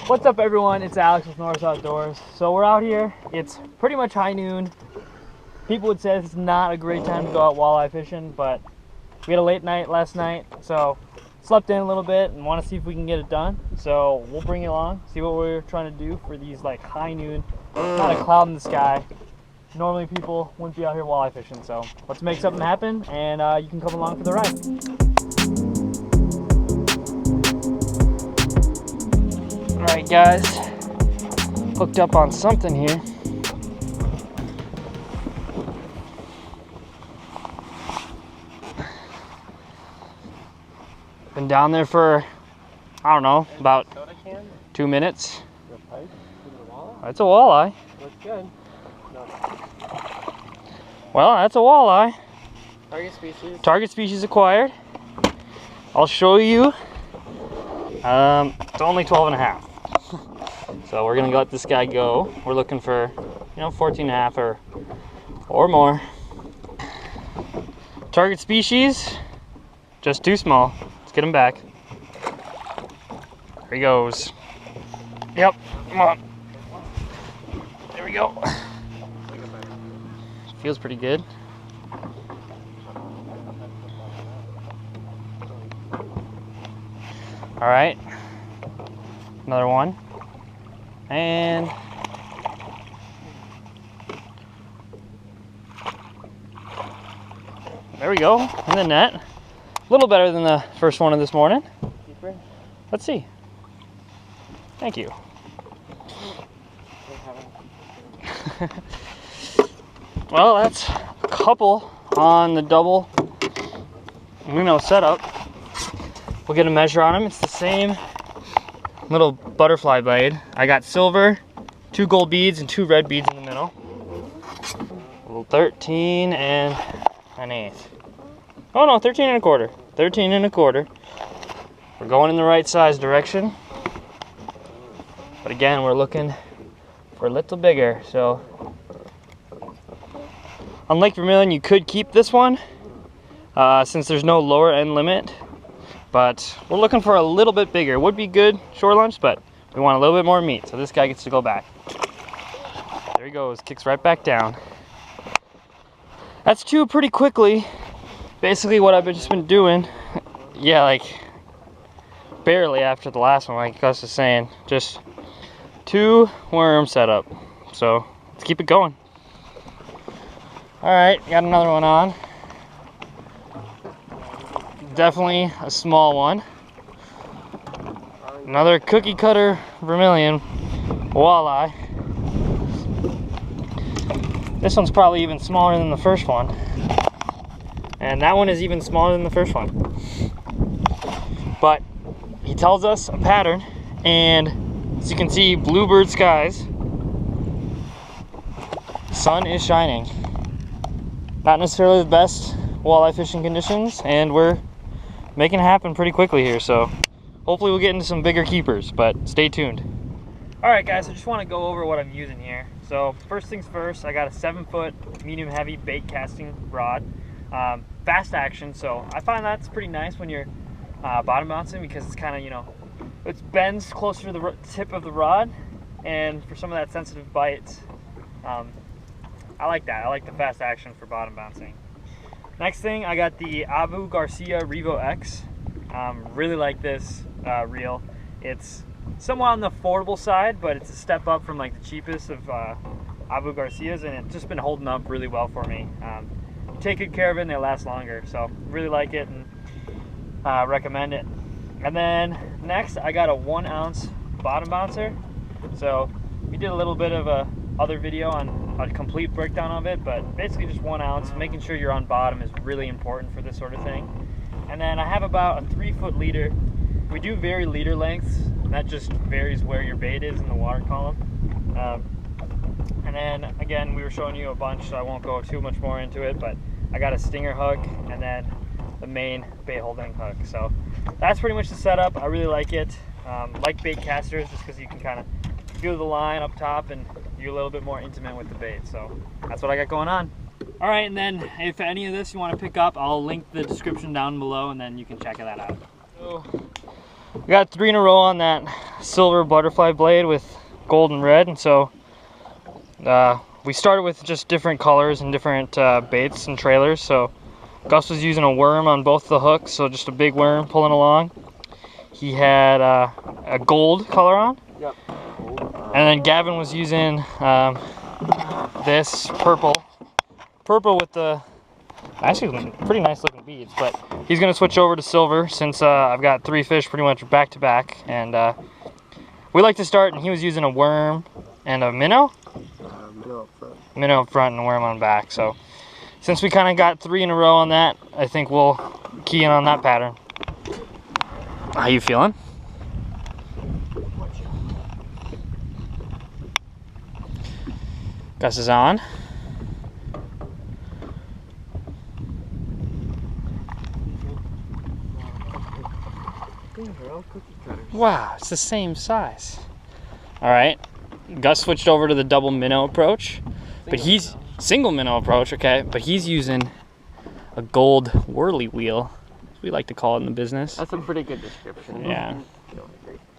What's up everyone, it's Alex with North Outdoors. So we're out here, it's pretty much high noon. People would say it's not a great time to go out walleye fishing, but we had a late night last night, so slept in a little bit and want to see if we can get it done. So we'll bring you along, see what we're trying to do for these like high noon, not a cloud in the sky. Normally people wouldn't be out here walleye fishing, so let's make something happen and you can come along for the ride. Alright guys, hooked up on something here. Been down there for, I don't know, about 2 minutes. That's a walleye. Looks good. No. Well, that's a walleye. Target species. Target species acquired. I'll show you. It's only 12 and a half. So we're gonna let this guy go. We're looking for, 14 and a half or more. Target species, just too small. Let's get him back. There he goes. Yep, come on. There we go. Feels pretty good. All right, another one. And there we go, in the net. A little better than the first one of this morning. Deeper? Let's see. Thank you. Well, that's a couple on the double setup. We'll get a measure on them. It's the same little butterfly blade. I got silver, 2 gold beads, and 2 red beads in the middle. A little 13 and an eighth. Oh no, 13 and a quarter. 13 and a quarter. We're going in the right size direction. But again, we're looking for a little bigger. So on Lake Vermillion, you could keep this one since there's no lower end limit. But we're looking for a little bit bigger. Would be good shore lunch, but we want a little bit more meat. So this guy gets to go back. There he goes, kicks right back down. That's 2 pretty quickly. Basically what I've just been doing, yeah, like barely after the last one, like Gus was saying, just 2 worm setup. So let's keep it going. All right, got another one on. Definitely a small one. Another cookie cutter Vermillion walleye. This one's probably even smaller than the first one. And that one is even smaller than the first one. But he tells us a pattern, and as you can see, bluebird skies. Sun is shining. Not necessarily the best walleye fishing conditions, and we're making it happen pretty quickly here, so hopefully we'll get into some bigger keepers, but stay tuned. All right guys, I just want to go over what I'm using here. So first things first, I got a 7-foot medium heavy bait casting rod, fast action. So I find that's pretty nice when you're bottom bouncing, because it's kind of, it bends closer to the tip of the rod, and for some of that sensitive bite, I like that. I like the fast action for bottom bouncing. Next thing, I got the Abu Garcia Revo X. Really like this reel. It's somewhat on the affordable side, but it's a step up from like the cheapest of Abu Garcias, and it's just been holding up really well for me. You take good care of it and they last longer, so really like it and recommend it. And then next, I got a 1 ounce bottom bouncer. So we did a little bit of a other video on a complete breakdown of it, but basically just 1 ounce. Making sure you're on bottom is really important for this sort of thing. And then I have about a 3-foot leader. We do vary leader lengths, and that just varies where your bait is in the water column. And then again, we were showing you a bunch, so I won't go too much more into it, but I got a stinger hook and then the main bait holding hook. So that's pretty much the setup. I really like it. Like bait casters, just because you can kind of feel the line up top and you're a little bit more intimate with the bait. So that's what I got going on. All right, and then if any of this you want to pick up, I'll link the description down below, and then you can check that out. So We got 3 in a row on that silver butterfly blade with gold and red, and so we started with just different colors and different baits and trailers. So Gus was using a worm on both the hooks, so just a big worm pulling along. He had a gold color on. Yep. And then Gavin was using this purple with the actually pretty nice looking beads, but he's gonna switch over to silver since I've got 3 fish pretty much back to back, and we like to start, and he was using a worm and a minnow. Minnow up front and a worm on back. So since we kind of got 3 in a row on that, I think we'll key in on that pattern. How you feeling? Gus is on. Wow, it's the same size. All right, Gus switched over to the double minnow approach, but he's single minnow approach, okay, but he's using a gold whirly wheel, as we like to call it in the business. That's a pretty good description. Yeah.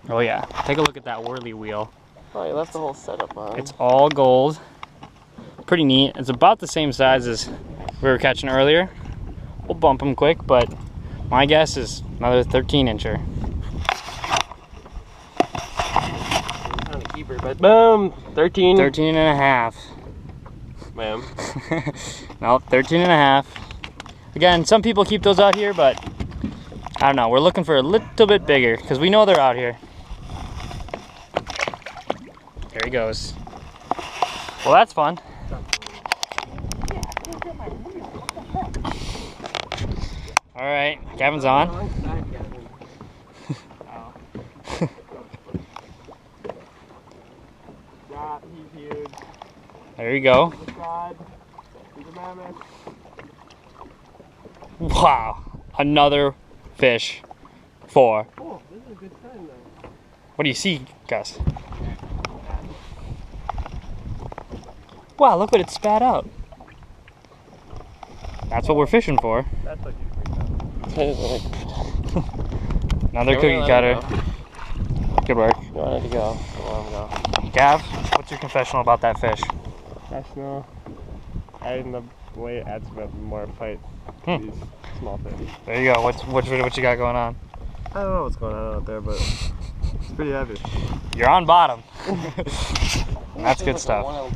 Oh yeah, take a look at that whirly wheel. Oh, you left the whole setup on. It's all gold. Pretty neat. It's about the same size as we were catching earlier. We'll bump them quick, but my guess is another 13-incher. Not a keeper, but boom, 13. 13 and a half. Ma'am. No, 13 and a half. Again, some people keep those out here, but I don't know. We're looking for a little bit bigger because we know they're out here. There he goes. Well, that's fun. All right, Gavin's on. There you go. Wow, another fish. 4. Oh, this is a good sign though. What do you see, Gus? Wow, look what it spat out. That's what we're fishing for. That's what you Another cookie cutter. Good work. You want it to go. Go. Gav, what's your confessional about that fish? That's no. Adding the weight adds a bit more fight to these small fish. There you go. What you got going on? I don't know what's going on out there, but it's pretty heavy. You're on bottom. That's good stuff.